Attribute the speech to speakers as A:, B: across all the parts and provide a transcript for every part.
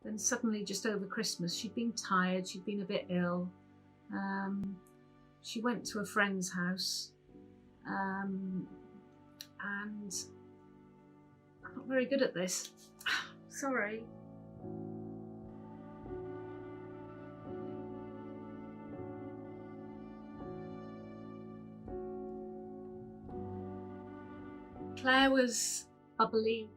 A: Then suddenly, just over Christmas, she'd been tired, she'd been a bit ill. She went to a friend's house, and I'm not very good at this. Sorry. Claire was bubbly,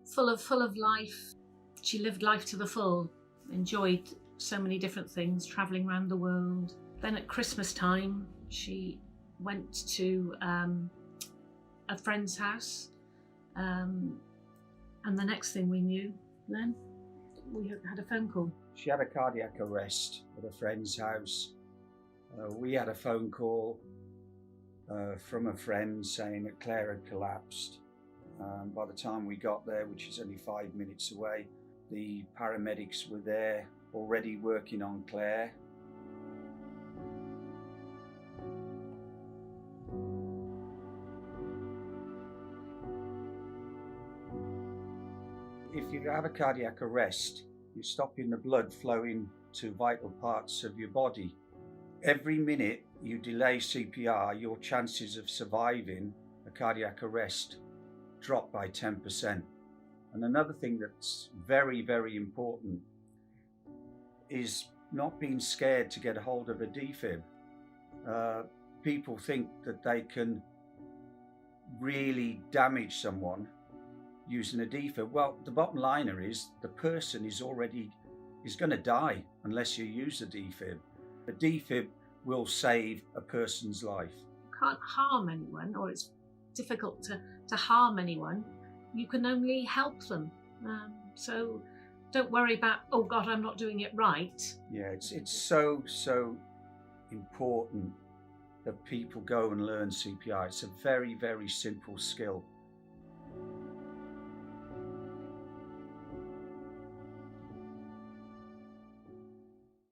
A: full of life. She lived life to the full, enjoyed so many different things, travelling around the world. Then at Christmas time, she went to a friend's house, and the next thing we knew, Len, we had a phone call.
B: She had a cardiac arrest at a friend's house. We had a phone call from a friend saying that Claire had collapsed. By the time we got there, which is only 5 minutes away, the paramedics were there already working on Claire. If you have a cardiac arrest, you're stopping the blood flowing to vital parts of your body. Every minute you delay CPR, your chances of surviving a cardiac arrest drop by 10%. And another thing that's very, very important is not being scared to get a hold of a defib. People think that they can really damage someone using a defib. Well, the bottom liner is the person is going to die unless you use a defib. A defib will save a person's life.
A: You can't harm anyone, or it's difficult to harm anyone. You can only help them. So don't worry about, oh God, I'm not doing it right.
B: Yeah, it's so important that people go and learn CPR. It's a very, very simple skill.